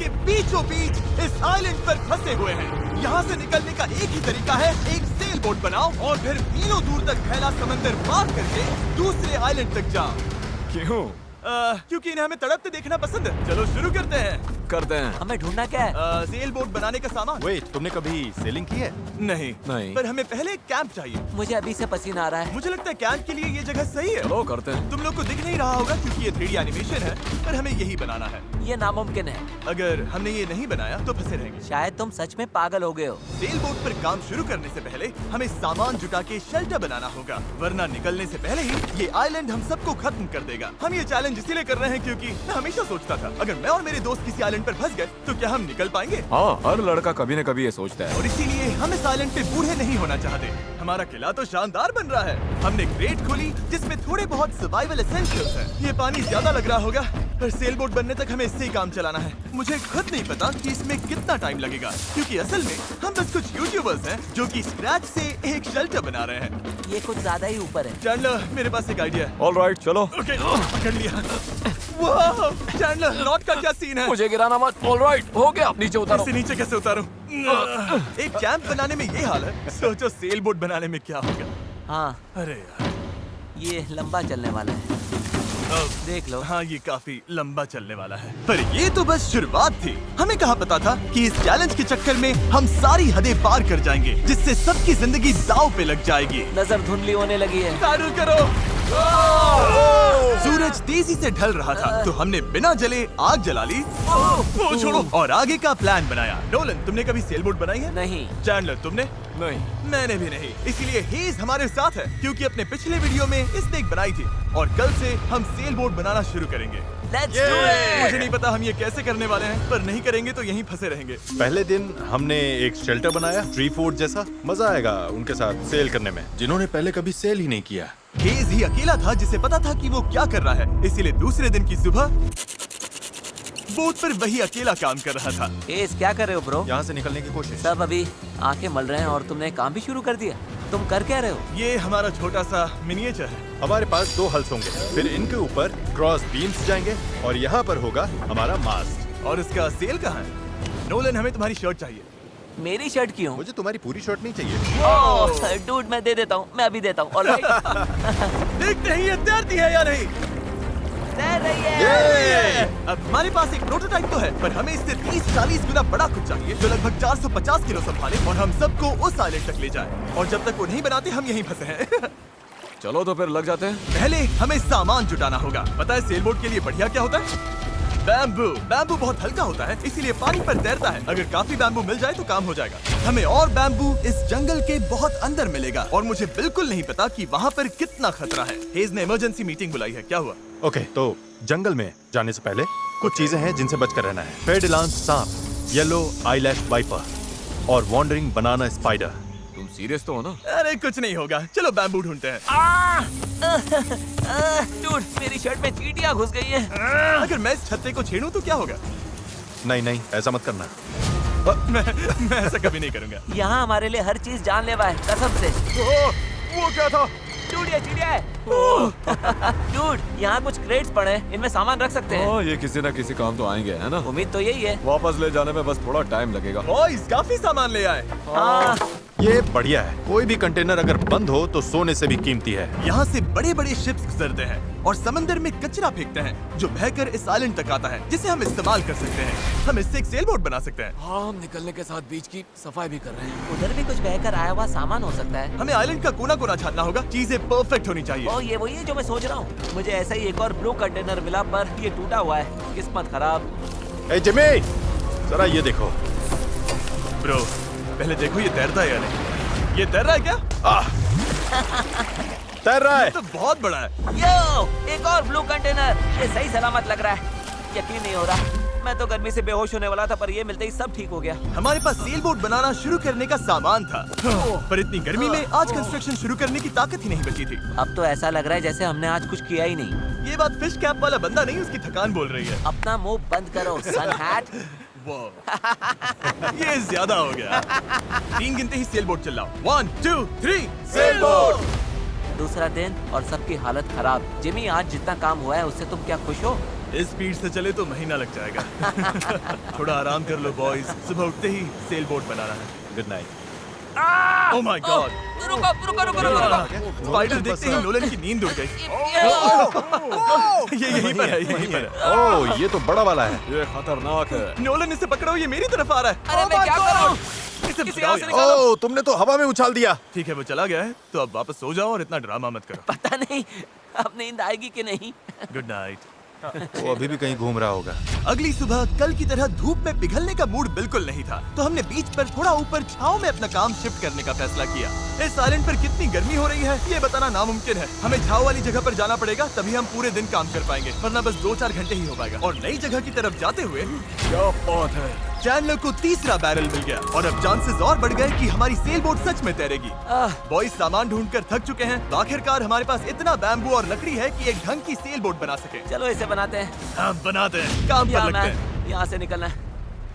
के बीचों बीच इस आइलैंड पर फंसे हुए हैं। यहाँ से निकलने का एक ही तरीका है, एक सेल बोट बनाओ और फिर मीलों दूर तक फैला समंदर पार करके दूसरे आइलैंड तक जाओ। क्यों? क्योंकि इन्हें हमें तड़पते देखना पसंद है। चलो शुरू करते हैं। करते हैं। हमें ढूंढना क्या है? सेल बोट बनाने का सामान। वेट, तुमने कभी सेलिंग की है? नहीं, पर हमें पहले एक कैंप चाहिए। मुझे अभी से पसीना आ रहा है। मुझे लगता है कैंप के लिए ये जगह सही है। चलो करते हैं। तुम लोग को दिख नहीं रहा होगा क्योंकि ये 3D एनिमेशन है, पर हमें यही बनाना है। ये नामुमकिन है। अगर हमने ये नहीं बनाया तो फंसे रहेंगे। शायद तुम सच में पागल हो गए हो। सेल बोट पर काम शुरू करने से पहले हमें सामान जुटा के शेल्टर बनाना होगा, वरना निकलने से पहले ही ये आइलैंड हम सबको खत्म कर देगा। हम ये चैलेंज इसीलिए कर रहे हैं क्योंकि मैं हमेशा सोचता था अगर मैं और मेरे दोस्त किसी आइलैंड पर फंस गए तो क्या हम निकल पाएंगे। हाँ, हर लड़का कभी न कभी ये सोचता है। और इसीलिए हम इस आइलैंड पे बूढ़े नहीं होना चाहते। हमारा किला तो शानदार बन रहा है। हमने क्रेट खोली जिसमें थोड़े बहुत सर्वाइवल एसेंशियल्स हैं। ये पानी ज्यादा लग रहा होगा, पर सेल बोट बनने तक हमें इससे ही काम चलाना है। मुझे खुद नहीं पता कि इसमें कितना टाइम लगेगा, क्योंकि असल में हम बस कुछ यूट्यूबर्स हैं जो कि स्क्रैच से एक शेल्टर बना रहे हैं। ये कुछ ज्यादा ही ऊपर है। चैंडलर, मेरे पास एक आइडिया है। ऑलराइट, चलो। ओके, पकड़ लिया। वाह, चैंडलर, नॉट का क्या सीन है? मुझे गिराना मत। ऑलराइट, हो गया, नीचे उतारो। इसे नीचे कैसे उतारूं? एक कैंप बनाने में ये हाल है, सोचो सेल बोट बनाने में क्या होगा। हाँ, अरे यार, ये लंबा चलने वाला है। देख लो। हाँ, ये काफी लंबा चलने वाला है। पर ये तो बस शुरुआत थी। हमें कहाँ पता था कि इस चैलेंज के चक्कर में हम सारी हदें पार कर जाएंगे, जिससे सबकी जिंदगी दांव पे लग जाएगी। नजर धुंधली होने लगी है। तारुल करो। सूरज तेजी से ढल रहा था, तो हमने बिना जले आग जला ली। वो छोड़ो, और आगे का प्लान बनाया। नोलन, तुमने कभी सेल बोट बनाई है? नहीं। चैंडलर, तुमने? नहीं। मैंने भी नहीं। इसीलिए हेज हमारे साथ है, क्योंकि अपने पिछले वीडियो में इसने एक बनाई थी और कल से हम सेल बोट बनाना शुरू करेंगे। Let's do it! मुझे नहीं पता हम ये कैसे करने वाले हैं, पर नहीं करेंगे तो यहीं फंसे रहेंगे। पहले दिन हमने एक शेल्टर बनाया, ट्री फोर्ट जैसा। मजा आएगा उनके साथ सेल करने में, जिन्होंने पहले कभी सेल ही नहीं किया। हेज ही अकेला था जिसे पता था कि वो क्या कर रहा है, इसीलिए दूसरे दिन की सुबह बोट पर वही अकेला काम कर रहा था। एस, क्या कर रहे हो ब्रो? यहाँ से निकलने की कोशिश। सब अभी आंखें मल रहे हैं और तुमने काम भी शुरू कर दिया। तुम कर क्या रहे हो? ये हमारा छोटा सा मिनिएचर है। हमारे पास 2 हल्स होंगे, फिर इनके ऊपर क्रॉस बीम्स जाएंगे और यहाँ पर होगा हमारा मास्ट। और उसका सेल कहाँ है? नोलन, हमें तुम्हारी शर्ट चाहिए। मेरी शर्ट क्यों? मुझे तुम्हारी पूरी शर्ट नहीं चाहिए। ओह, डूड, मैं दे देता हूँ। मैं अभी देता हूँ। ऑलराइट। देखते हैं ये तैरती है या नहीं। तैर रही है। अब हमारे पास एक प्रोटोटाइप तो है, पर हमें इससे 30-40 गुना बड़ा कुछ चाहिए जो लगभग 450 किलो संभाले और हम सबको उस आइलैंड तक ले जाए। और जब तक वो नहीं बनाते हम यहीं फंसे हैं। चलो तो फिर लग जाते हैं। पहले हमें सामान जुटाना होगा। पता है सेल बोट के लिए बढ़िया क्या होता है? बैम्बू। बैम्बू बहुत हल्का होता है, इसीलिए पानी पर तैरता है। अगर काफी बैम्बू मिल जाए तो काम हो जाएगा। हमें और बैम्बू इस जंगल के बहुत अंदर मिलेगा और मुझे बिल्कुल नहीं पता कि वहाँ पर कितना खतरा है। हेज ने इमरजेंसी मीटिंग बुलाई है, क्या हुआ? ओके, तो जंगल में जाने से पहले कुछ चीजें हैं जिनसे बचकर रहना है। फेडिलांस सांप, येलो आईलैश वाइपर और वॉन्डरिंग बनाना स्पाइडर। तुम सीरियस तो हो ना? अरे कुछ नहीं होगा, चलो बैम्बू ढूंढते हैं। डूड, मेरी शर्ट में चींटियां घुस गई हैं। अगर मैं इस छत्ते को छेड़ूं तो क्या होगा? नहीं, ऐसा मत करना। मैं ऐसा कभी नहीं करूंगा। यहाँ हमारे लिए हर चीज जानलेवा है, कसम से। वो क्या था? डूड, ये चिड़िया है। डूड, यहाँ कुछ क्रेट्स पड़े हैं, इनमें सामान रख सकते हैं। हाँ, ये किसी ना किसी काम तो आएंगे, है ना? उम्मीद तो यही है। वापस ले जाने में बस थोड़ा टाइम लगेगा। बॉयज, काफी सामान ले आए। हाँ, ये बढ़िया है। कोई भी कंटेनर अगर बंद हो तो सोने से भी कीमती है। यहाँ से बड़े बड़े शिप्स गुजरते हैं और समंदर में कचरा फेंकते हैं जो बहकर इस आइलैंड तक आता है, जिसे हम इस्तेमाल कर सकते हैं। हम इससे एक सेल बोट बना सकते हैं। हाँ, हम निकलने के साथ बीच की सफाई भी कर रहे हैं। उधर भी कुछ बहकर आया हुआ सामान हो सकता है। हमें आइलैंड का कोना कोना छानना होगा, चीजें परफेक्ट होनी चाहिए। ओ, ये वही है जो मैं सोच रहा हूँ। मुझे ऐसा ही एक और ब्लू कंटेनर मिला, पर ये टूटा हुआ है। किस्मत खराब। ए जिमी, जरा ये देखो। ब्रो, पहले देखो ये तैरता है या नहीं। ये तैर रहा है क्या? तैर रहा है। तो बहुत बड़ा है। यो, एक और ब्लू कंटेनर। ये सही सलामत लग रहा है। यकीन नहीं हो रहा। मैं तो गर्मी से बेहोश होने वाला था, पर ये मिलते ही सब ठीक हो गया। हमारे पास सेल बोट बनाना शुरू करने का सामान था, पर इतनी गर्मी में आज कंस्ट्रक्शन शुरू करने की ताकत ही नहीं बची थी। अब तो ऐसा लग रहा है जैसे हमने आज कुछ किया ही नहीं। ये बात फिश कैप वाला बंदा नहीं, उसकी थकान बोल रही है। अपना मुंह बंद करो, सन हैट। ये ज्यादा हो गया। 3 गिनते ही सेल बोट चलाओ। 1 2 3 सेल बोट। दूसरा दिन और सबकी हालत खराब। जिमी, आज जितना काम हुआ है उससे तुम क्या खुश हो? इस स्पीड से चले तो महीना लग जाएगा। थोड़ा आराम कर लो बॉयज, सुबह उठते ही सेल बोट बनाना है। Good night. Oh my God, रुको रुको रुको रुको। स्पाइडर देखते ही नोलन की नींद उड़ गई। ये यहीं पर है, यहीं पर है। ओह, ये तो बड़ा वाला है। ये खतरनाक है। नोलन इसे पकड़ो, ये मेरी तरफ आ रहा है। अरे मैं क्या करूं? इसे किसी भगाओ यहाँ से यार। निकालो। ओह, तुमने तो हवा में उछाल दिया। ठीक है, वो चला गया है, तो अब वापस सो जाओ और इतना ड्रामा मत करो। पता नहीं अब नींद आएगी कि नहीं। Good night. वो अभी भी कहीं घूम रहा होगा। अगली सुबह कल की तरह धूप में पिघलने का मूड बिल्कुल नहीं था, तो हमने बीच पर थोड़ा ऊपर छांव में अपना काम शिफ्ट करने का फैसला किया। इस आइलैंड पर कितनी गर्मी हो रही है ये बताना नामुमकिन है। हमें छांव वाली जगह पर जाना पड़ेगा, तभी हम पूरे दिन काम कर पाएंगे, वरना बस 2-4 घंटे ही हो पाएगा। और नई जगह की तरफ जाते हुए क्या बात है। चैंडलर को तीसरा बैरल मिल गया और अब चांसेस और बढ़ गए कि हमारी सेल बोट सच में तैरेगी। बॉयज सामान ढूंढकर थक चुके हैं, तो आखिरकार हमारे पास इतना बैम्बू और लकड़ी है कि एक ढंग की सेल बोट बना सके। चलो इसे बनाते हैं। हम बनाते हैं, काम पर लगते हैं। यहाँ से निकलना है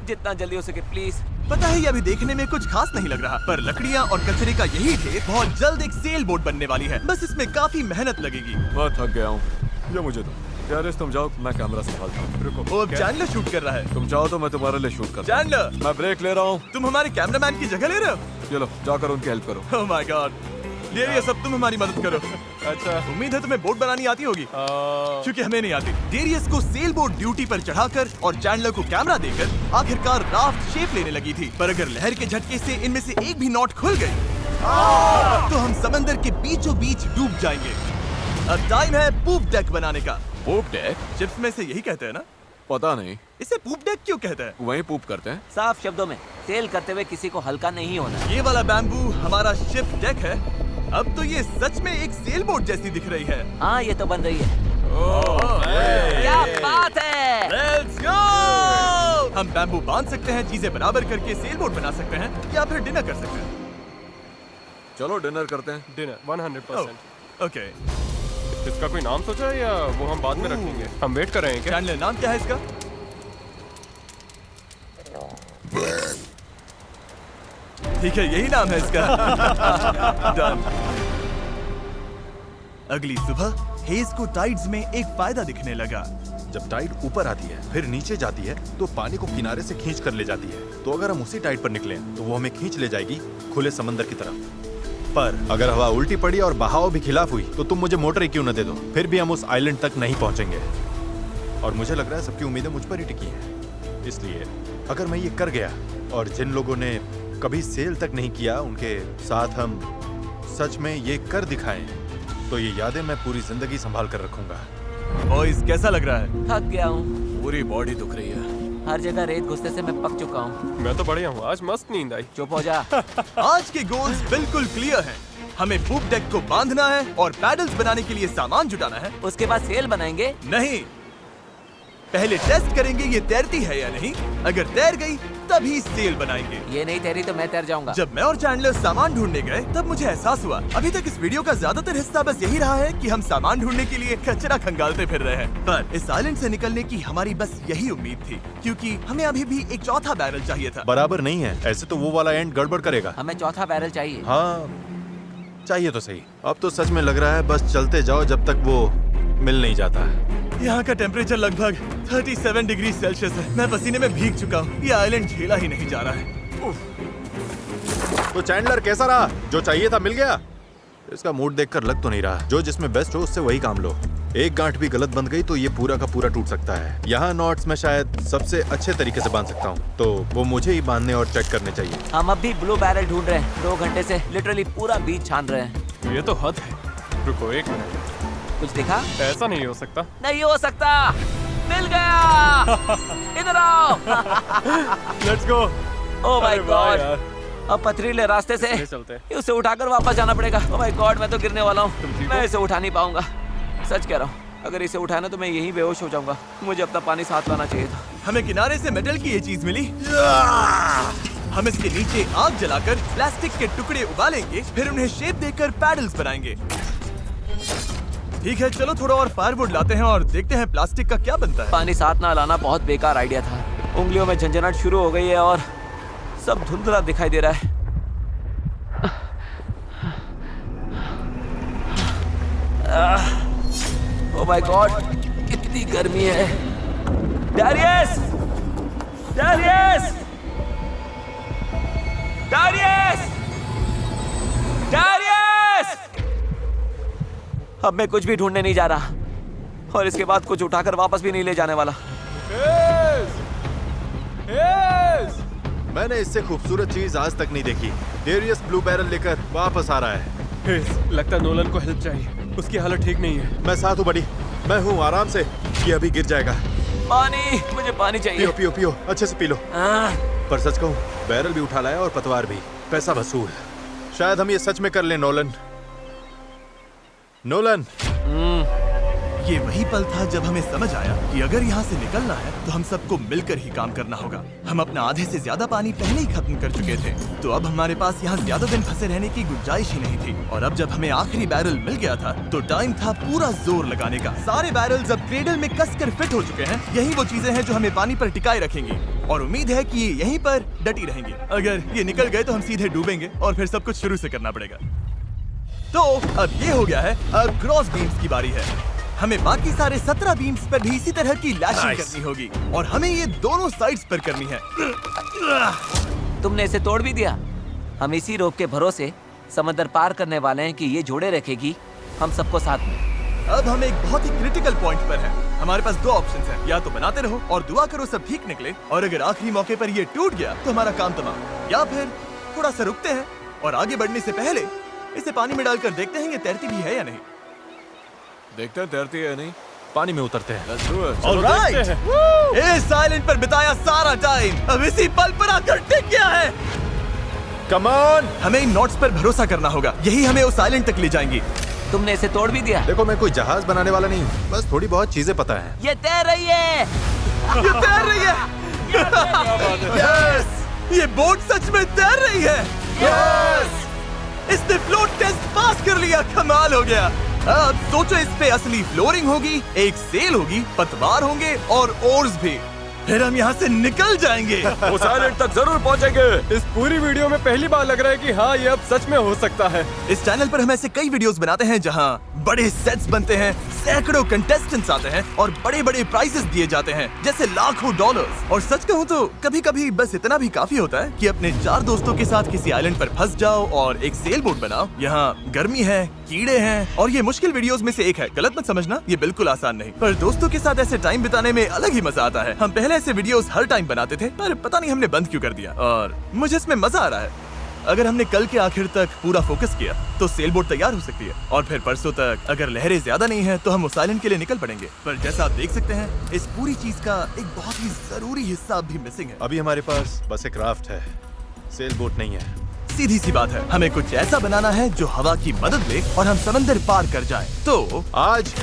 जितना जल्दी हो सके प्लीज। पता है ये अभी देखने में कुछ खास नहीं लग रहा, पर लकड़ियाँ और कचरे का यही ढेर बहुत जल्द एक सेल बोट बनने वाली है। बस इसमें काफी मेहनत लगेगी। मैं थक गया हूँ, ये मुझे दो। गैरेज तुम जाओ, मैं कैमरा संभालता हूँ। रुको, वो अब चैंडलर शूट कर रहा है। तुम चाहो तो मैं तुम्हारे लिए शूट करता हूँ। चैंडलर, मैं ब्रेक ले रहा हूँ। तुम हमारे कैमरामैन की जगह ले रहे हो? चलो जाकर उनकी हेल्प करो। ओह माय गॉड, डेरियस अब तुम हमारी मदद करो। अच्छा उम्मीद है तुम्हें बोट बनानी आती होगी, क्योंकि हमें नहीं आती। डेरियस को सेल बोट ड्यूटी पर चढ़ाकर और चैंडलर को कैमरा देकर आखिरकार राफ्ट शेप लेने लगी थी। पर अगर लहर के झटके से इनमें से एक भी नॉट खुल गई तो हम समंदर के बीचों बीच डूब जाएंगे। अब टाइम है पूप डेक बनाने का। पूप डेक? चिप्स में से यही कहते हैं ना? पता नहीं, इसे पूप डेक क्यों कहते हैं? वहीं पूप करते हैं। साफ शब्दों में सेल करते हुए किसी को हल्का नहीं होना। ये वाला बैम्बू हमारा शिप डेक है। अब तो ये सच में एक सेल बोट जैसी दिख रही है। हाँ ये तो बन रही है। क्या बात है। Let's go! हम बैम्बू बांध सकते हैं, चीजें बराबर करके सेल बोट बना सकते हैं, या फिर डिनर कर सकते हैं। चलो डिनर करते हैं। डिनर 100%। ओके, इसका कोई नाम सोचा है या वो हम बाद में रखेंगे? हम वेट कर रहे हैं क्या? चैंडलर नाम क्या है इसका? ठीक है, यही नाम है इसका। डन। अगली सुबह हेज को टाइड्स में एक फायदा दिखने लगा। जब टाइड ऊपर आती है फिर नीचे जाती है तो पानी को किनारे से खींच कर ले जाती है। तो अगर हम उसी टाइड पर निकलें तो वो हमें खींच ले जाएगी खुले समंदर की तरफ। पर अगर हवा उल्टी पड़ी और बहाव भी खिलाफ हुई तो तुम मुझे मोटर ही क्यों न दे दो, फिर भी हम उस आइलैंड तक नहीं पहुंचेंगे। और मुझे लग रहा है सबकी उम्मीदें मुझ पर ही टिकी हैं। इसलिए अगर मैं ये कर गया और जिन लोगों ने कभी सेल तक नहीं किया उनके साथ हम सच में ये कर दिखाएं, तो ये यादें मैं पूरी जिंदगी संभाल कर रखूंगा। बॉयज कैसा लग रहा है? थक गया हूँ, पूरी बॉडी दुख रही है। हर जगह रेत घुसने से मैं पक चुका हूँ। मैं तो बढ़िया हूँ, आज मस्त नींद आई। चुप हो जा। आज के गोल्स बिल्कुल क्लियर हैं। हमें पूप डेक को बांधना है और पैडल्स बनाने के लिए सामान जुटाना है। उसके बाद सेल बनाएंगे। नहीं, पहले टेस्ट करेंगे ये तैरती है या नहीं। अगर तैर गई तभी सेल बनाएंगे। ये नहीं तैरी तो मैं तैर जाऊंगा। जब मैं और चैंडलर सामान ढूंढने गए तब मुझे एहसास हुआ अभी तक इस वीडियो का ज्यादातर हिस्सा बस यही रहा है कि हम सामान ढूंढने के लिए कचरा खंगालते फिर रहे हैं। पर इस आइलैंड से निकलने की हमारी बस यही उम्मीद थी, क्योंकि हमें अभी भी एक चौथा बैरल चाहिए था। बराबर नहीं है, ऐसे तो वो वाला एंड गड़बड़ करेगा। हमें चौथा बैरल चाहिए। हाँ चाहिए तो सही। अब तो सच में लग रहा है बस चलते जाओ जब तक वो मिल नहीं जाता। यहाँ का टेम्परेचर लगभग 37 डिग्री सेल्सियस है। मैं पसीने में भीग चुका हूँ। ये आइलैंड झेला ही नहीं जा रहा है। तो चैंडलर कैसा रहा? जो चाहिए था मिल गया? इसका मूड देखकर लग तो नहीं रहा। जो जिसमें बेस्ट हो उससे वही काम लो। एक गांठ भी गलत बंध गई तो ये पूरा का पूरा टूट सकता है। यहाँ नॉट्स में शायद सबसे अच्छे तरीके से बांध सकता हूँ, तो वो मुझे ही बांधने और चेक करने चाहिए। हम अब भी ब्लू बैरल ढूंढ रहे हैं। 2 घंटे से लिटरली पूरा बीच छान रहे हैं। ये तो हद है। रुको 1 मिनट, कुछ दिखा? ऐसा नहीं हो सकता। नहीं हो सकता। मिल गया। इधर आओ। Let's go. ओह माय अरे वाह गॉड। यार। अब पथरीले रास्ते से चले चलते हैं। उसे उठाकर वापस जाना पड़ेगा। ओह माय गॉड, मैं तो गिरने वाला तुम हूँ। ठीक मैं हो? इसे उठा नहीं पाऊंगा। सच कह रहा हूँ, अगर इसे उठाना तो मैं यहीं बेहोश हो जाऊंगा। मुझे अपना पानी साथ लाना चाहिए था। हमें किनारे से मेटल की ये चीज मिली। हम इसके नीचे आग जलाकर प्लास्टिक के टुकड़े उबालेंगे, फिर उन्हें शेप देकर पैडल्स बनाएंगे। ठीक है, चलो थोड़ा और फायरवुड लाते हैं और देखते हैं प्लास्टिक का क्या बनता है। पानी साथ ना लाना बहुत बेकार आइडिया था। उंगलियों में झंझनाहट शुरू हो गई है और सब धुंधला दिखाई दे रहा है। ओह माय गॉड, कितनी गर्मी है। डैरियस! डैरियस! डैरियस! डैरियस! अब मैं कुछ भी ढूंढने नहीं जा रहा और इसके बाद कुछ उठाकर वापस भी नहीं ले जाने वाला। मैंने इससे खूबसूरत चीज आज तक नहीं देखी। डेरियस ब्लू बैरल लेकर वापस आ रहा है। लगता है नोलन को हेल्प चाहिए, उसकी हालत ठीक नहीं है। मैं साथ हूँ बड़ी, मैं हूँ, आराम से। ये अभी गिर जाएगा। पानी, मुझे पानी चाहिए। पियो पियो पियो, अच्छे से पी लो। पर सच कहूँ, बैरल भी उठा लाया और पतवार भी। पैसा वसूल। शायद हम ये सच में कर लें नोलन। नोलन, ये वही पल था जब हमें समझ आया कि अगर यहाँ से निकलना है तो हम सबको मिलकर ही काम करना होगा। हम अपना आधे से ज्यादा पानी पहले ही खत्म कर चुके थे, तो अब हमारे पास यहाँ ज्यादा दिन फंसे रहने की गुंजाइश ही नहीं थी। और अब जब हमें आखिरी बैरल मिल गया था तो टाइम था पूरा जोर लगाने का। सारे बैरल्स अब क्रेडल में कसकर फिट हो चुके हैं। यही वो चीजें हैं जो हमें पानी पर टिकाए रखेंगी और उम्मीद है कि ये यहीं पर डटी रहेंगी। अगर ये निकल गए तो हम सीधे डूबेंगे और फिर सब कुछ शुरू से करना पड़ेगा। तो अब ये हो गया है, अब क्रॉस बीम्स की बारी है। हमें बाकी सारे 17 बीम्स पर भी इसी तरह की लैशिंग करनी होगी और हमें ये दोनों साइड्स पर करनी है। तुमने इसे तोड़ भी दिया। हम इसी रोप के भरोसे समंदर पार करने वाले हैं कि ये जोड़े रखेगी हम सबको साथ में। अब हम एक बहुत ही क्रिटिकल पॉइंट पर हैं। हमारे पास दो ऑप्शंस हैं, या तो बनाते रहो और दुआ करो सब ठीक निकले, और अगर आखिरी मौके पर ये टूट गया तो हमारा काम तमाम। या फिर थोड़ा सा रुकते हैं और आगे बढ़ने से पहले इसे पानी में डालकर देखते हैं ये तैरती भी है या नहीं। देखते हैं तैरती है या नहीं। पानी में उतरते हैं। Let's do it. All right! इस आइलैंड पर बिताया सारा टाइम अब इसी पल पर आकर टिक गया है। Come on! हमें इन नोट्स पर भरोसा करना होगा, यही हमें उस आइलैंड तक ले जाएंगी। तुमने इसे तोड़ भी दिया। देखो, मैं कोई जहाज बनाने वाला नहीं हूँ, बस थोड़ी बहुत चीजें पता है। ये तैर रही है। ये तैर रही है। यस! ये बोट सच में तैर रही है। यस! इसने फ्लोट टेस्ट पास कर लिया। कमाल हो गया। अब सोचो, इस पे असली फ्लोरिंग होगी, एक सेल होगी, पतवार होंगे और ओर्स भी। फिर हम यहाँ से निकल जाएंगे। उस आइलैंड तक जरूर पहुंचेंगे। इस पूरी वीडियो में पहली बार लग रहा है कि हाँ, ये अब सच में हो सकता है। इस चैनल पर हम ऐसे कई वीडियोस बनाते हैं जहाँ बड़े सेट्स बनते हैं, सैकड़ों कंटेस्टेंट्स आते हैं और बड़े बड़े प्राइजेस दिए जाते हैं, जैसे लाखों डॉलर्स। और सच कहूँ तो कभी कभी बस इतना भी काफी होता है कि अपने 4 दोस्तों के साथ किसी आइलैंड पर फंस जाओ और एक सेल बोट बनाओ। यहाँ गर्मी है, कीड़े हैं और ये मुश्किल वीडियोस में से एक है। गलत मत समझना, ये बिल्कुल आसान नहीं, पर दोस्तों के साथ ऐसे टाइम बिताने में अलग ही मजा आता है। हम पहले ऐसे वीडियोस हर टाइम बनाते थे, पर पता नहीं हमने बंद क्यों कर दिया, और मुझे इसमें मजा आ रहा है। अगर हमने कल के आखिर तक पूरा फोकस किया तो सेल बोट तैयार हो सकती है, और फिर परसों तक अगर लहरें ज्यादा नहीं है तो हम उस आइलैंड के लिए निकल पड़ेंगे। पर जैसा आप देख सकते हैं, इस पूरी चीज का एक बहुत ही जरूरी हिस्सा भी मिसिंग है। अभी हमारे पास बस एक राफ्ट है, सेल बोट नहीं है। सीधी सी बात है, हमें कुछ ऐसा बनाना है जो हवा की मदद ले और हम समंदर पार कर जाएं। तो आज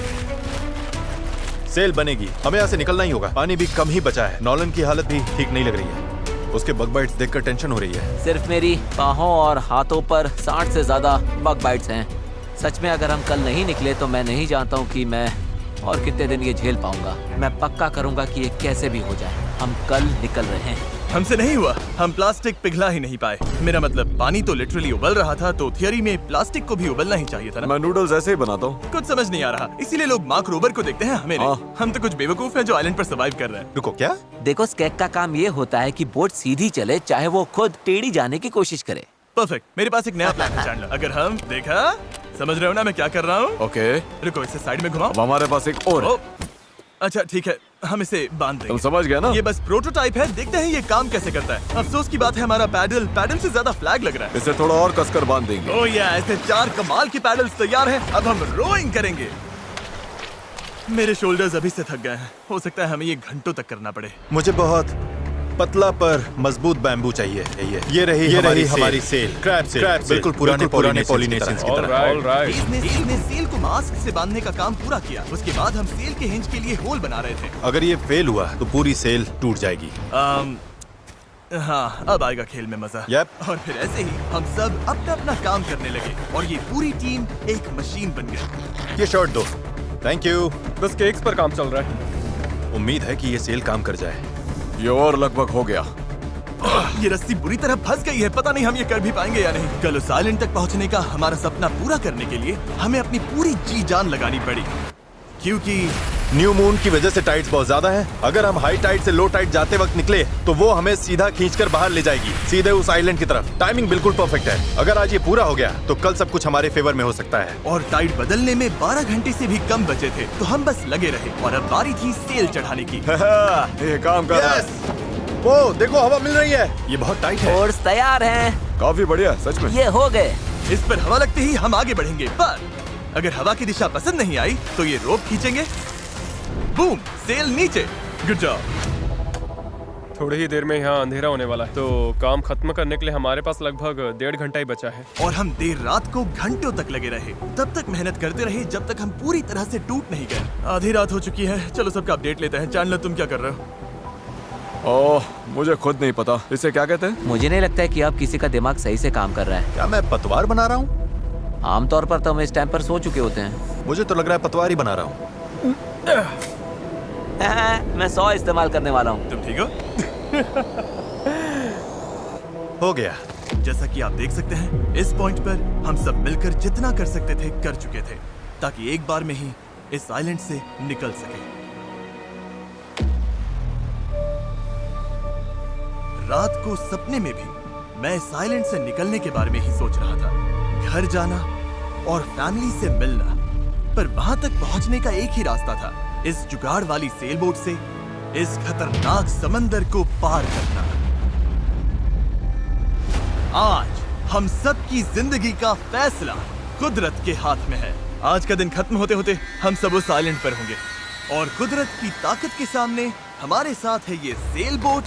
सेल बनेगी, हमें यहाँ से निकलना ही होगा। पानी भी कम ही बचा है। नॉलन की हालत भी ठीक नहीं लग रही है, उसके बग बाइट्स देखकर टेंशन हो रही है। सिर्फ मेरी बाहों और हाथों पर 60 से ज्यादा बग बाइट्स हैं। सच में अगर हम कल नहीं निकले तो मैं नहीं जानता हूँ कि मैं और कितने दिन ये झेल पाऊंगा। मैं पक्का करूंगा कि ये कैसे भी हो जाए। हम कल निकल रहे हैं। हमसे नहीं हुआ, हम प्लास्टिक पिघला ही नहीं पाए। मेरा मतलब पानी तो लिटरली उबल रहा था, तो थियरी में प्लास्टिक को भी उबलना ही चाहिए था ना। मैं नूडल्स ऐसे ही बनाता हूँ। कुछ समझ नहीं आ रहा, इसीलिए लोग मार्क रोबर को देखते हैं, हमें नहीं। हम तो कुछ बेवकूफ हैं जो आइलैंड पर सर्वाइव कर रहे हैं। रुको, क्या? देखो, स्केक का काम ये होता है कि बोट सीधी चले, चाहे वो खुद टेढ़ी जाने की कोशिश करे। परफेक्ट, मेरे पास एक नया प्लान है चैंडलर। अगर हम देखा, समझ रहे हो ना मैं क्या कर रहा हूँ? ओके, रुको, इसे साइड में घुमाओ। अब हमारे पास एक और है। ओ, अच्छा ठीक है, हम इसे बांध देंगे। तुम समझ गया ना? ये बस प्रोटोटाइप है, देखते हैं ये काम कैसे करता है। अफसोस की बात है, हमारा पैडल से ज्यादा फ्लैग लग रहा है। इसे थोड़ा और कसकर बांध देंगे। ओह या, ऐसे 4 कमाल के पैडल्स तैयार हैं। अब हम रोइंग करेंगे। मेरे शोल्डर्स अभी से थक गए हैं, हो सकता है हमें ये घंटों तक करना पड़े। मुझे बहुत पतला पर मजबूत बैम्बू चाहिए। ये रही हमारी सेल। क्रैब सेल, बिल्कुल पुराने पॉलिनेशियंस की तरह। ऑलराइट। इसने सेल को मास्क से बांधने का काम पूरा किया। उसके बाद हम सेल के हिंज के लिए होल बना रहे थे। अगर ये फेल हुआ तो पूरी सेल टूट जाएगी। हाँ, अब आएगा खेल में मजा। Yep. और फिर ऐसे ही हम सब अपना अपना काम करने लगे और ये पूरी टीम एक मशीन बन गई। ये शर्ट दो। Thank you. बस केक्स पर काम चल रहा है। उम्मीद है कि ये सेल काम कर जाए। ये और लगभग हो गया। ये रस्सी बुरी तरह फंस गई है, पता नहीं हम ये कर भी पाएंगे या नहीं। कल उस आइलैंड तक पहुंचने का हमारा सपना पूरा करने के लिए हमें अपनी पूरी जी जान लगानी पड़ी, क्योंकि न्यू मून की वजह से टाइड्स बहुत ज्यादा हैं। अगर हम हाई टाइड से लो टाइड जाते वक्त निकले तो वो हमें सीधा खींचकर बाहर ले जाएगी, सीधे उस आइलैंड की तरफ। टाइमिंग बिल्कुल परफेक्ट है। अगर आज ये पूरा हो गया तो कल सब कुछ हमारे फेवर में हो सकता है। और टाइड बदलने में 12 घंटे से भी कम बचे थे, तो हम बस लगे रहे और अब बारी थी सेल चढ़ाने की। ये काम कर रहा है। Yes! वो देखो हवा मिल रही है। ये बहुत टाइट है। ओर्स तैयार हैं। काफी बढ़िया, सच में। ये हो गए। इस पर हवा लगते ही हम आगे बढ़ेंगे, पर अगर हवा की दिशा पसंद नहीं आई तो ये रोप खींचेंगे। बूम, सेल नीचे। Good job. थोड़ी ही देर में यहाँ अंधेरा होने वाला है, तो काम खत्म करने के लिए हमारे पास लगभग 1.5 घंटा ही बचा है। और हम देर रात को घंटों तक लगे रहे, तब तक मेहनत करते रहे जब तक हम पूरी तरह से टूट नहीं गए। आधी रात हो चुकी है, चलो सबका अपडेट लेते हैं। चैंडलर, तुम क्या कर रहे हो? ओह, मुझे खुद नहीं पता इसे क्या कहते हैं। मुझे नहीं लगता है कि अब किसी का दिमाग सही से काम कर रहा है। क्या मैं पतवार बना रहा हूँ? आमतौर पर तो हम इस टाइम पर सो चुके होते हैं। मुझे तो लग रहा है पतवार ही बना रहा हूँ। मैं 100 इस्तेमाल करने वाला हूँ। तुम ठीक हो? हो गया। जैसा कि आप देख सकते हैं, इस पॉइंट पर हम सब मिलकर जितना कर सकते थे कर चुके थे, ताकि एक बार में ही इस आइलैंड से निकल सके। रात को सपने में भी मैं इस आइलैंड से निकलने के बारे में ही सोच रहा था। घर जाना और फैमिली से मिलना, पर वहां तक पहुंचने का एक ही रास्ता था, इस जुगाड़ वाली सेल बोट से इस खतरनाक समंदर को पार करना। आज हम सब की जिंदगी का फैसला कुदरत के हाथ में है। आज का दिन खत्म होते होते हम सब उस आइलैंड पर होंगे, और कुदरत की ताकत के सामने हमारे साथ है ये सेल बोट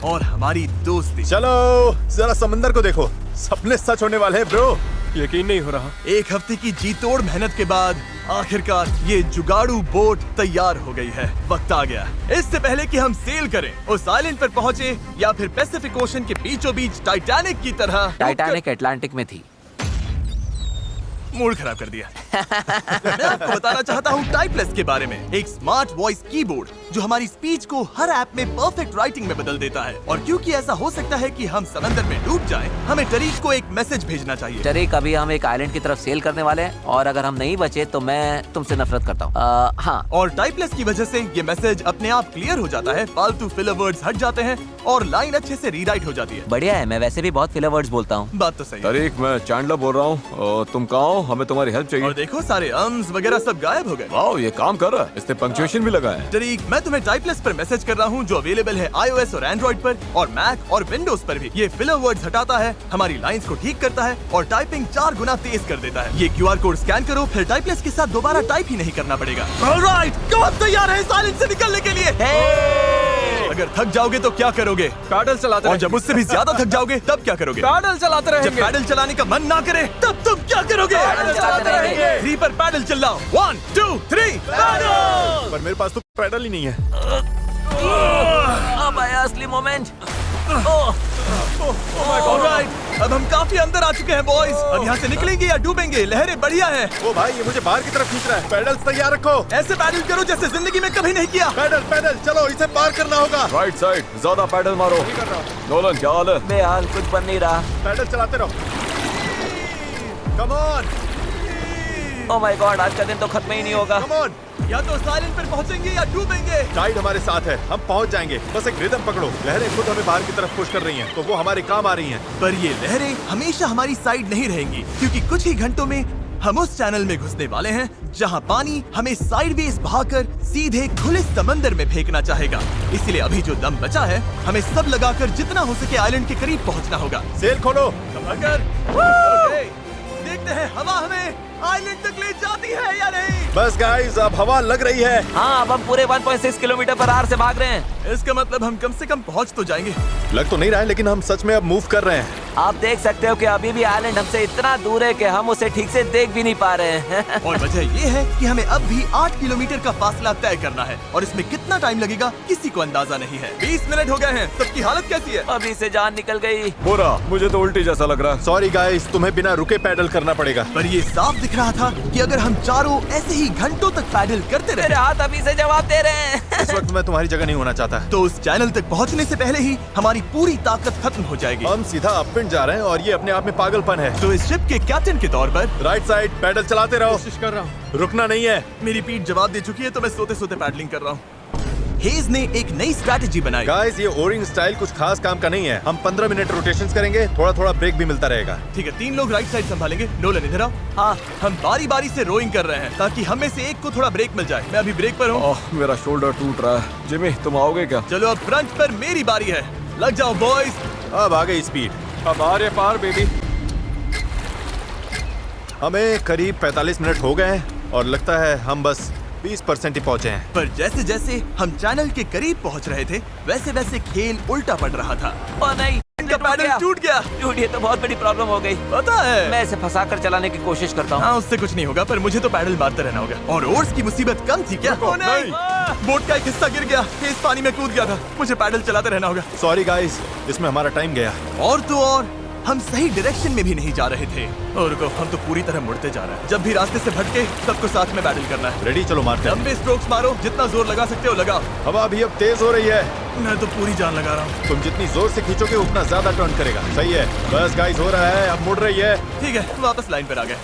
और हमारी दोस्ती। चलो जरा समंदर को देखो, सपने सच होने वाले हैं ब्रो। यकीन नहीं हो रहा। एक हफ्ते की जी तोड़ मेहनत के बाद आखिरकार ये जुगाड़ू बोट तैयार हो गई है। वक्त आ गया, इससे पहले कि हम सेल करें, उस आइलैंड पर पहुंचे या फिर पैसिफिक ओशन के बीचों बीच टाइटैनिक की तरह। टाइटैनिक अटलांटिक में थी। मूड खराब कर दिया। मैं आपको बताना चाहता हूँ टाइपलेस के बारे में, एक स्मार्ट वॉइस कीबोर्ड जो हमारी स्पीच को हर ऐप में परफेक्ट राइटिंग में बदल देता है। और क्योंकि ऐसा हो सकता है कि हम समंदर में डूब जाएं, हमें टरीक को एक मैसेज भेजना चाहिए। टरीक, अभी हम एक आइलैंड की तरफ सेल करने वाले हैं, और अगर हम नहीं बचे तो मैं तुमसे नफरत करता हूँ। हाँ। और टाइपलेस की वजह से ये मैसेज अपने आप क्लियर हो जाता है, फालतू फिलर वर्ड्स हट जाते हैं और लाइन अच्छे से रीराइट हो जाती है। बढ़िया है, मैं वैसे भी बहुत फिलर वर्ड्स बोलता हूँ। बात तो सही है। तरीक, मैं चैंडलर बोल रहा हूँ। तुम कहाँ हो? हमें तुम्हारी हेल्प चाहिए। और देखो सारे अम्स वगैरह सब गायब हो गए। वाओ, ये काम कर रहा है। इसने पंक्चुएशन भी लगा है। टरीक, मैं तुम्हें टाइपलेस पर मैसेज कर रहा हूँ जो अवेलेबल है iOS और एंड्रॉइड पर, और मैक और विंडोज पर भी। ये फिलर वर्ड्स हटाता है, हमारी लाइंस को ठीक करता है और टाइपिंग 4 गुना तेज कर देता है। ये QR कोड स्कैन करो, फिर टाइपलेस के साथ दोबारा टाइप ही नहीं करना पड़ेगा। ऑलराइट, कब तैयार है इस आइलैंड से निकलने के लिए? अगर थक जाओगे तो क्या करोगे? पैडल चलाते और जब उससे भी ज्यादा थक जाओगे तब क्या करोगे? पैडल चलाते जब रहेंगे। पैडल चलाने का मन ना करे तब तुम क्या करोगे? पैडल चलाते रहेंगे। 3 पर पैडल चिल्लाओ। 1 2 3 पैडल। पर मेरे पास तो पैडल ही नहीं है। अब आया असली मोमेंट। ऑलराइट, अब हम काफी अंदर आ चुके हैं बॉयज। अब यहाँ से निकलेंगे या डूबेंगे? लहरें बढ़िया हैं। ओ भाई, ये मुझे बाहर की तरफ खींच रहा है। पैडल तैयार रखो। ऐसे पैडल करो जैसे जिंदगी में कभी नहीं किया। पैडल पैडल, चलो इसे पार करना होगा। राइट साइड, ज्यादा पैडल मारो। नोलन, क्या हाल है? बेहाल, कुछ बन नहीं रहा। पैडल चलाते रहो। Come on, oh my God, आज का दिन तो खत्म ही नहीं होगा। Come on. या तो साइलेंट पर पहुंचेंगे या डूबेंगे। टाइड हमारे साथ है, हम पहुंच जाएंगे। बस एक रिदम पकड़ो। लहरें खुद हमें बाहर की तरफ पुश कर रही हैं, तो वो हमारे काम आ रही हैं। पर ये लहरें हमेशा हमारी साइड नहीं रहेंगी, क्योंकि कुछ ही घंटों में हम उस चैनल में घुसने वाले हैं जहां पानी हमें साइडवेज बहाकर सीधे खुले समंदर में फेंकना चाहेगा। इसलिए अभी जो दम बचा है, हमें सब लगाकर जितना हो सके आइलैंड के करीब पहुंचना होगा। सेल खोलो। अगर ओके, देखते हैं हवा हमें आइलैंड तक ले जाती है या नहीं। बस गाइस, अब हवा लग रही है। हाँ, अब हम पूरे 1.6 किलोमीटर पर आवर से भाग रहे हैं। इसका मतलब हम कम से कम पहुंच तो जाएंगे। लग तो नहीं रहा है, लेकिन हम सच में अब मूव कर रहे हैं। आप देख सकते हो कि अभी भी आइलैंड हमसे इतना दूर है कि हम उसे ठीक से देख भी नहीं पा रहे हैं। और वजह ये है कि हमें अब भी 8 किलोमीटर का फासला तय करना है, और इसमें कितना टाइम लगेगा किसी को अंदाजा नहीं है। 20 मिनट हो गए हैं। सबकी हालत कैसी है? अभी से जान निकल गई। बुरा, मुझे तो उल्टी जैसा लग रहा है। सॉरी गाइस, तुम्हें बिना रुके पैडल करना पड़ेगा। पर ये साफ दिख रहा था कि अगर हम चारों ऐसे ही घंटों तक पैडल करते मेरे रहे। हाथ अभी से जवाब दे रहे हैं। इस वक्त मैं तुम्हारी जगह नहीं होना चाहता। था। तो उस चैनल तक पहुंचने से पहले ही हमारी पूरी ताकत खत्म हो जाएगी। हम सीधा अपविंड जा रहे हैं और ये अपने आप में पागलपन है। तो इस शिप के कैप्टन के तौर पर राइट साइड पैडल चलाते रहो, कोशिश कर रहा हूँ। रुकना नहीं है। मेरी पीठ जवाब दे चुकी है, तो मैं सोते सोते पैडलिंग कर रहा हूँ। हेज ने एक नई स्ट्रैटेजी बनाई। गाइस, ये ओरिंग स्टाइल कुछ खास काम का नहीं है। हम 15 मिनट रोटेशंस करेंगे, थोड़ा थोड़ा ब्रेक भी मिलता रहेगा। ठीक है, 3 लोग राइट साइड संभालेंगे। नोलन इधर आओ। हाँ। हम बारी बारी से रोइंग कर रहे हैं ताकि हम में से एक को थोड़ा ब्रेक मिल जाए। मैं अभी ब्रेक पर हूँ। ओह, मेरा शोल्डर टूट रहा है। जिमी, तुम आओगे क्या? चलो अब फ्रंट पर मेरी बारी है। लग जाओ बॉयज। अब आ गई स्पीड। अब आ रहे पार बेबी। हमें करीब 45 मिनट हो गए हैं और लगता है हम बस 20% ही पहुंचे हैं। पर जैसे जैसे हम चैनल के करीब पहुंच रहे थे, वैसे वैसे खेल उल्टा पड़ रहा था। ओ नहीं, इनका पैडल टूट गया। टूट, ये तो बहुत बड़ी प्रॉब्लम हो गई। पता है, मैं इसे फंसा कर चलाने की कोशिश करता हूँ। हाँ, उससे कुछ नहीं होगा, पर मुझे तो पैडल मारते रहना होगा। और ओर्स की मुसीबत कम थी क्या? ओ नहीं, बोट का एक हिस्सा गिर गया। इस पानी में कूद गया था। मुझे पैडल चलाते रहना होगा। सॉरी गाइस, इसमें हमारा टाइम गया। और तो और हम सही डायरेक्शन में भी नहीं जा रहे थे। और रुको, हम तो पूरी तरह मुड़ते जा रहे हैं। जब भी रास्ते से भटके, सबको साथ में पैडल करना है। रेडी, चलो मारते हैं। लंबे स्ट्रोक्स मारो, जितना जोर लगा सकते हो लगाओ। हवा भी अब तेज हो रही है। मैं तो पूरी जान लगा रहा हूँ। तुम जितनी जोर से खींचोगे उतना ज्यादा टर्न करेगा। सही है, बस गाइस हो रहा है, अब मुड़ रही है। ठीक है, वापस लाइन पर आ गए।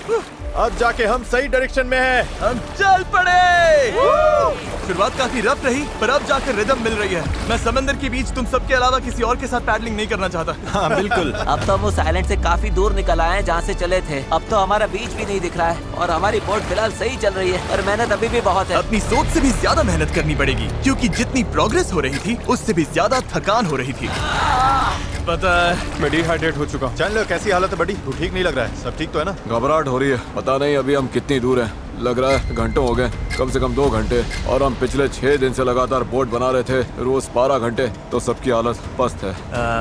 अब जाके हम सही डायरेक्शन में हैं। हम चल पड़े। शुरुआत काफी रफ रही, पर अब जाकर रिदम मिल रही है। मैं समंदर के बीच तुम सबके अलावा किसी और के साथ पैडलिंग नहीं करना चाहता। हाँ बिल्कुल। अब तो हम उस आइलैंड से काफी दूर निकल आए हैं जहाँ से चले थे। अब तो हमारा बीच भी नहीं दिख रहा है और हमारी बोट फिलहाल सही चल रही है, पर मेहनत अभी भी बहुत है। अपनी सोच से भी ज्यादा मेहनत करनी पड़ेगी, क्योंकि जितनी प्रोग्रेस हो रही थी उससे भी ज्यादा थकान हो रही थी। पता है, मैं डिहाइड्रेट हो चुका हूँ। चैनलर, कैसी हालत है बड़ी? तू ठीक नहीं लग रहा है। सब ठीक तो है ना? घबराहट हो रही है। पता नहीं अभी हम कितनी दूर हैं। लग रहा है घंटों हो गए, कम से कम 2 घंटे। और हम पिछले 6 दिन से लगातार बोट बना रहे थे, रोज 12 घंटे। तो सबकी हालत पस्त है।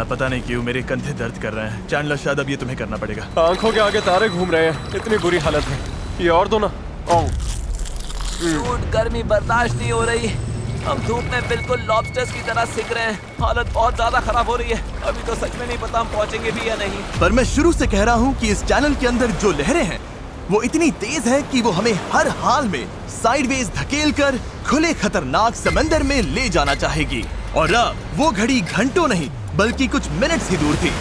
पता नहीं क्यों मेरे कंधे दर्द कर रहे हैं। चैंडलर, शायद अब ये तुम्हें करना पड़ेगा। आंखों के आगे तारे घूम रहे हैं, इतनी बुरी हालत है। ये और दो ना। धूप, गर्मी बर्दाश्त नहीं हो रही। हम धूप में बिल्कुल लॉबस्टर्स की तरह सिक रहे हैं। हालत बहुत ज्यादा खराब हो रही है। अभी तो सच में नहीं पता हम पहुंचेंगे भी या नहीं। पर मैं शुरू से कह रहा हूँ कि इस चैनल के अंदर जो लहरें हैं वो इतनी तेज है कि वो हमें हर हाल में साइडवेज धकेल कर खुले खतरनाक समंदर में ले जाना चाहेगी। और अब वो घड़ी घंटों नहीं बल्कि कुछ मिनट्स ही दूर थी।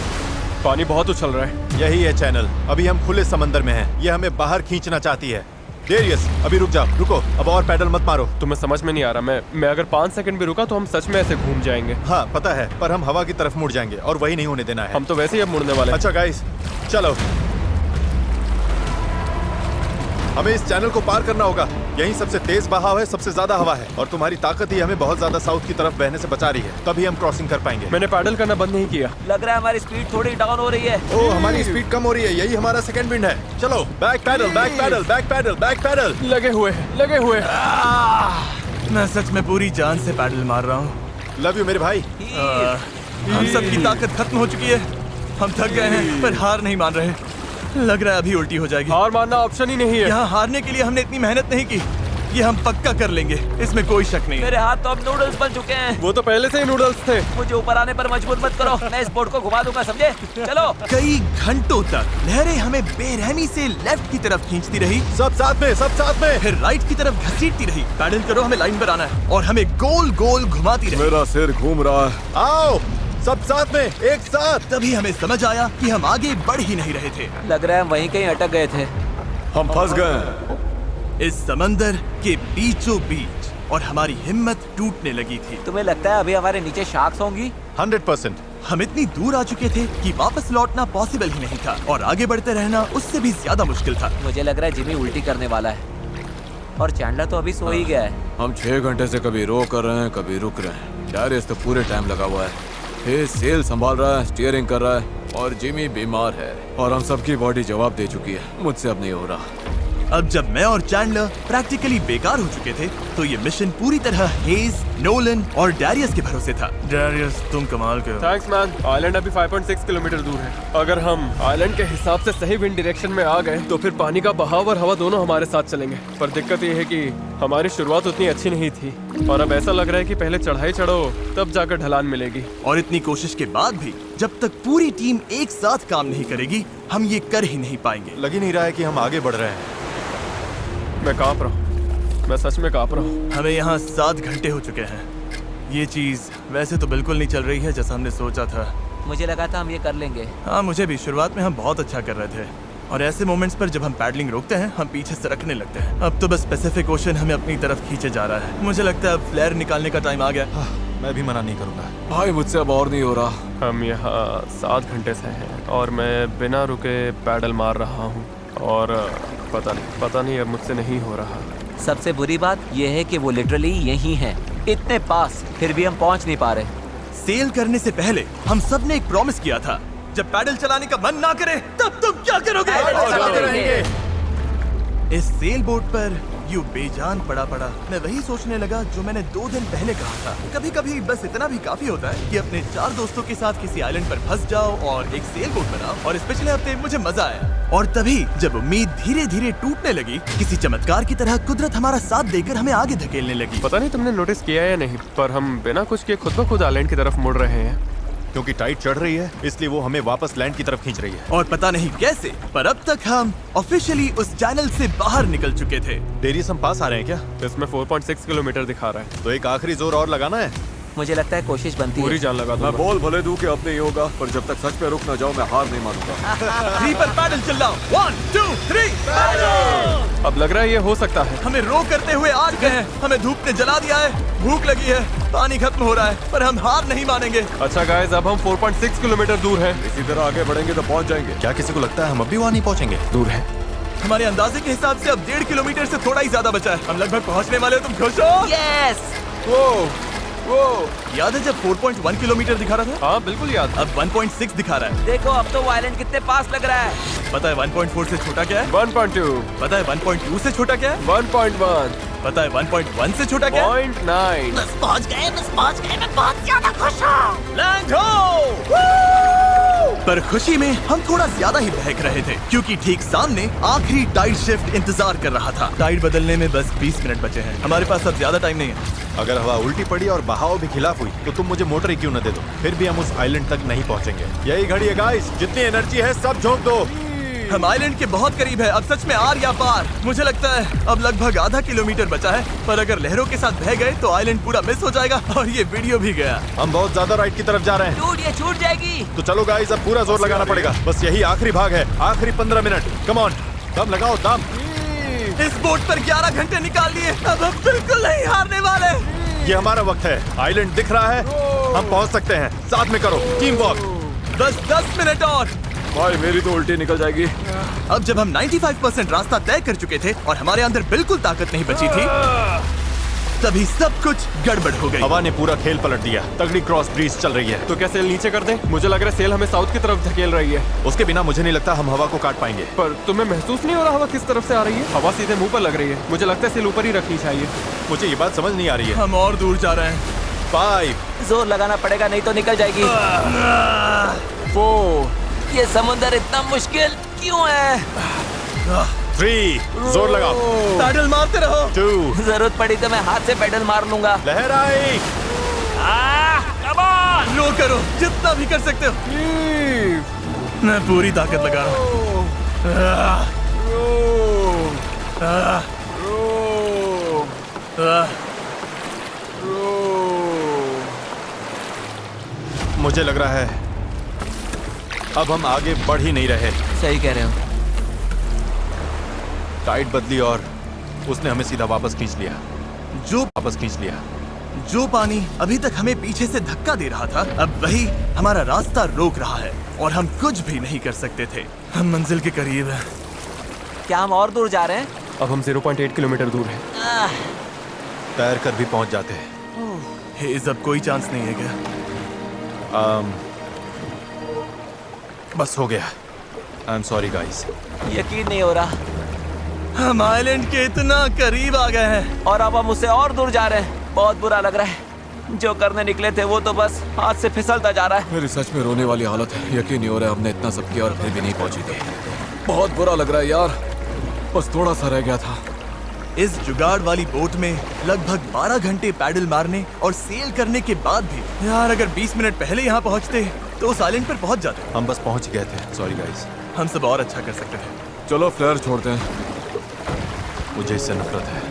पानी बहुत उछल रहा है। यही है चैनल। अभी हम खुले समंदर में हैं। ये हमें बाहर खींचना चाहती है। डेरियस, अभी रुक जाओ। रुको, अब और पैडल मत मारो। तुम्हें समझ में नहीं आ रहा। मैं अगर 5 सेकंड भी रुका तो हम सच में ऐसे घूम जाएंगे। हाँ पता है, पर हम हवा की तरफ मुड़ जाएंगे और वही नहीं होने देना है। हम तो वैसे ही अब मुड़ने वाले हैं। अच्छा गाइस, चलो। हमें इस चैनल को पार करना होगा। यही सबसे तेज बहाव है, सबसे ज्यादा हवा है और तुम्हारी ताकत ही हमें बहुत ज्यादा साउथ की तरफ बहने से बचा रही है। तभी हम क्रॉसिंग कर पाएंगे। मैंने पैडल करना बंद नहीं किया। लग रहा है हमारी स्पीड थोड़ी डाउन हो रही है। ओह, हमारी स्पीड कम हो रही है। यही हमारा सेकंड विंड है। चलो, back paddle, back paddle, back paddle, back paddle. लगे हुए मैं सच में पूरी जान से पैडल मार रहा हूँ। लव यू मेरे भाई। हम सबकी ताकत खत्म हो चुकी है। हम थक गए हैं, पर हार नहीं मान रहे। लग रहा है अभी उल्टी हो जाएगी। हार मानना ऑप्शन ही नहीं है। यहाँ हारने के लिए हमने इतनी मेहनत नहीं की। ये हम पक्का कर लेंगे, इसमें कोई शक नहीं है। मेरे हाथ तो अब नूडल्स बन चुके हैं। वो तो पहले से ही नूडल्स थे। मुझे ऊपर आने पर मजबूर मत करो, मैं इस बोट को घुमा दूंगा, समझे? चलो। कई घंटों तक लहरें हमें बेरहमी से लेफ्ट की तरफ खींचती रही, सब साथ में, सब साथ में। फिर राइट की तरफ घसीटती रही। पैडल करो, हमें लाइन पर आना है और हमें गोल गोल घुमाती रही। मेरा सिर घूम रहा है। आओ, सब साथ में, एक साथ। तभी हमें समझ आया कि हम आगे बढ़ ही नहीं रहे थे। लग रहा है हम वहीं कहीं अटक गए थे। हम फंस गए इस समंदर के बीचों बीच और हमारी हिम्मत टूटने लगी थी। तुम्हें लगता है अभी हमारे नीचे शार्क्स होंगी? 100%। हम इतनी दूर आ चुके थे कि वापस लौटना पॉसिबल ही नहीं था और आगे बढ़ते रहना उससे भी ज्यादा मुश्किल था। मुझे लग रहा है जिमी उल्टी करने वाला है और चैंडलर तो अभी सो ही गया है। हम 6 घंटे से कभी रो कर रहे हैं, कभी रुक रहे हैं। डायरियस तो पूरे टाइम लगा हुआ है। हेज सेल संभाल रहा है, स्टीयरिंग कर रहा है और जिमी बीमार है और हम सबकी बॉडी जवाब दे चुकी है। मुझसे अब नहीं हो रहा। अब जब मैं और चैंडलर प्रैक्टिकली बेकार हो चुके थे, तो ये मिशन पूरी तरह हेज, नोलन और डैरियस के भरोसे था। डैरियस, तुम कमाल के हो। Thanks man. आइलैंड अभी 5.6 किलोमीटर दूर है। अगर हम आइलैंड के हिसाब से सही विंड डायरेक्शन में आ गए तो फिर पानी का बहाव और हवा दोनों हमारे साथ चलेंगे। पर दिक्कत ये है कि हमारी शुरुआत उतनी अच्छी नहीं थी और अब ऐसा लग रहा है कि पहले चढ़ाई चढ़ो तब जाकर ढलान मिलेगी। और इतनी कोशिश के बाद भी जब तक पूरी टीम एक साथ काम नहीं करेगी, हम ये कर ही नहीं पाएंगे। लग ही नहीं रहा है कि हम आगे बढ़ रहे हैं। मैं कांप रहा हूँ, मैं सच में कांप रहा हूँ। हमें यहाँ 7 घंटे हो चुके हैं। ये चीज वैसे तो बिल्कुल नहीं चल रही है जैसा हमने सोचा था। मुझे लगा था हम ये कर लेंगे। हाँ मुझे भी, शुरुआत में हम बहुत अच्छा कर रहे थे और ऐसे मोमेंट्स पर जब हम पैडलिंग रोकते हैं हम पीछे सरकने लगते हैं। अब तो बस पैसिफिक ओशन हमें अपनी तरफ खींचे जा रहा है। मुझे लगता है अब फ्लेयर निकालने का टाइम आ गया। मैं भी मना नहीं करूंगा। भाई मुझसे अब और नहीं हो रहा। हम यहाँ 7 घंटे से हैं और मैं बिना रुके पैडल मार रहा हूँ और पता नहीं अब मुझसे नहीं हो रहा। सबसे बुरी बात यह है कि वो लिटरली यहीं है, इतने पास, फिर भी हम पहुंच नहीं पा रहे। सेल करने से पहले हम सब ने एक प्रॉमिस किया था, जब पैडल चलाने का मन ना करे तब तुम क्या करोगे? चलाते रहेंगे। इस सेल बोट पर यूं बेजान पड़ा मैं वही सोचने लगा जो मैंने 2 दिन पहले कहा था। कभी कभी बस इतना भी काफी होता है कि अपने 4 दोस्तों के साथ किसी आइलैंड पर फंस जाओ और एक सेल बोट बनाओ। और इस पिछले हफ्ते मुझे मजा आया और तभी जब उम्मीद धीरे धीरे टूटने लगी, किसी चमत्कार की तरह कुदरत हमारा साथ देकर हमें आगे धकेलने लगी। पता नहीं तुमने नोटिस किया या नहीं, पर हम बिना कुछ किए खुद ब खुद आइलैंड की तरफ मुड़ रहे हैं। क्योंकि टाइड चढ़ रही है इसलिए वो हमें वापस लैंड की तरफ खींच रही है। और पता नहीं कैसे, पर अब तक हम ऑफिशियली उस चैनल से बाहर निकल चुके थे। डेरियस हम पास आ रहे हैं क्या? इसमें 4.6 किलोमीटर दिखा रहा है। तो एक आखिरी जोर और लगाना है। मुझे लगता है कोशिश बनती पूरी है। जान लगा मैं दूंगा। बोल भले दूं कि अब नहीं होगा, पर जब तक सच पे रुक ना जाओ मैं हार नहीं मानूंगा। 3 पर पैडल चिल्लाओ। 1 2 3 पैडल। अब लग रहा है ये हो सकता है। हमें रो करते हुए आज गए हैं, हमें धूप ने जला दिया है, भूख लगी है, पानी खत्म हो रहा है, पर हम हार नहीं मानेंगे। अच्छा गाइस, अब हम 4.6 किलोमीटर दूर हैं। इसी तरह आगे बढ़ेंगे तो पहुंच जाएंगे। क्या किसी को लगता है हम अभी वहाँ नहीं पहुँचेंगे? दूर है। हमारे अंदाजे के हिसाब से अब 1.5 किलोमीटर से थोड़ा ही ज्यादा बचा है। हम लगभग पहुंचने वाले हो। तुम खुश हो? यस। वो याद है जब 4.1 किलोमीटर दिखा रहा था? हाँ बिल्कुल याद। अब 1.6 दिखा रहा है। देखो अब तो वो आइलैंड कितने पास लग रहा है। पता है 1.4 से छोटा क्या है? 1.2, पता है 1.2 से छोटा क्या है? 1.1, पता है 1.1 से छोटा क्या है? 0.9। बस पहुंच गए, मैं बहुत ज्यादा खुश हूँ। लैंड हो! पर खुशी में हम थोड़ा ज्यादा ही बहक रहे थे क्योंकि ठीक सामने आखिरी टाइड शिफ्ट इंतजार कर रहा था। टाइड बदलने में बस 20 मिनट बचे हैं। हमारे पास अब ज्यादा टाइम नहीं है। अगर हवा उल्टी पड़ी और बहाव भी खिलाफ हुई तो तुम मुझे मोटर ही क्यों न दे दो, फिर भी हम उस आइलैंड तक नहीं पहुंचेंगे। यही घड़ी है गाइस, जितनी एनर्जी है सब झोंक दो। हम आइलैंड के बहुत करीब है। अब सच में आर या पार। मुझे लगता है अब लगभग आधा किलोमीटर बचा है, पर अगर लहरों के साथ बह गए तो आइलैंड पूरा मिस हो जाएगा और ये वीडियो भी गया। हम बहुत ज्यादा राइट की तरफ जा रहे हैं। टूट ये छूट जाएगी। तो चलो गाइस, अब पूरा जोर लगाना पड़ेगा। बस यही आखिरी भाग है, आखिरी 15 मिनट। कम ऑन, दम लगाओ दम। इस बोट पर 11 घंटे निकाल लिए। अब हम बिल्कुल नहीं हारने वाले। ये हमारा वक्त है। आइलैंड दिख रहा है, हम पहुंच सकते हैं। साथ में करो, टीम वर्क। बस 10 मिनट और। भाई मेरी तो उल्टी निकल जाएगी। अब जब हम 95% रास्ता तय कर चुके थे और हमारे अंदर बिल्कुल ताकत नहीं बची थी, तभी सब कुछ गड़बड़ हो गई। हवा ने पूरा खेल पलट दिया। तगड़ी क्रॉस ब्रीज चल रही है। तो क्या सेल नीचे कर दें? मुझे लग रहा है सेल हमें साउथ की तरफ धकेल रही है। उसके बिना मुझे नहीं लगता हम हवा को काट पाएंगे। पर तुम्हें महसूस नहीं हो रहा हवा किस तरफ से आ रही है? हवा सीधे मुंह पर लग रही है। मुझे लगता है सेल ऊपर ही रखनी चाहिए। मुझे ये बात समझ नहीं आ रही है। हम और दूर जा रहे हैं। 5 जोर लगाना पड़ेगा नहीं तो निकल जाएगी। 4, ये समुंदर इतना मुश्किल क्यों है? 3 जोर लगाओ। पैडल मारते रहो। 2 जरूरत पड़ी तो मैं हाथ से पेडल मार लूंगा। लहर आई। रो करो जितना भी कर सकते हो। मैं पूरी ताकत लगा रहा हूँ। मुझे लग रहा है अब हम आगे बढ़ ही नहीं रहे। सही कह रहे हो। टाइड बदली और उसने हमें सीधा वापस खींच लिया। जो पानी अभी तक हमें पीछे से धक्का दे रहा था, अब वही हमारा रास्ता रोक रहा है और हम कुछ भी नहीं कर सकते थे। हम मंजिल के करीब हैं। क्या हम और दूर जा रहे हैं? अब हम 0.8 किलोमीटर दूर हैं। तैर कर भी पहुंच जाते हैं। हेज, अब कोई चांस नहीं है क्या? बस हो गया। I am sorry guys. यकीन नहीं हो रहा। हम आइलैंड के इतना करीब आ गए हैं और अब हम उससे और दूर जा रहे हैं। बहुत बुरा लग रहा है। जो करने निकले थे वो तो बस हाथ से फिसलता जा रहा है। मेरी सच में रोने वाली हालत है। यकीन नहीं हो रहा है हमने इतना सब किया और फिर भी नहीं पहुंची थी। बहुत बुरा लग रहा है यार। बस थोड़ा सा रह गया था। इस जुगाड़ वाली बोट में लगभग 12 घंटे पैडल मारने और सेल करने के बाद भी यार, अगर 20 मिनट पहले यहाँ पहुँचते तो उस आइलैंड पर पहुँच जाते। हम बस पहुंच गए थे। Sorry guys. हम सब और अच्छा कर सकते थे। चलो फ्लेयर छोड़ते हैं। मुझे इससे नफरत है।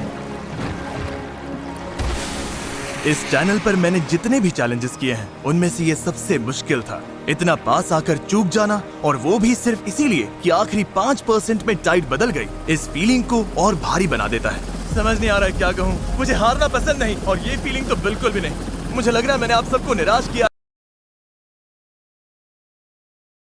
इस चैनल पर मैंने जितने भी चैलेंजेस किए हैं उनमें से ये सबसे मुश्किल था। इतना पास आकर चूक जाना, और वो भी सिर्फ इसीलिए कि आखिरी 5% में टाइट बदल गई, इस फीलिंग को और भारी बना देता है। समझ नहीं आ रहा है क्या कहूँ। मुझे हारना पसंद नहीं, और ये फीलिंग तो बिल्कुल भी नहीं। मुझे लग रहा है मैंने आप सबको निराश किया।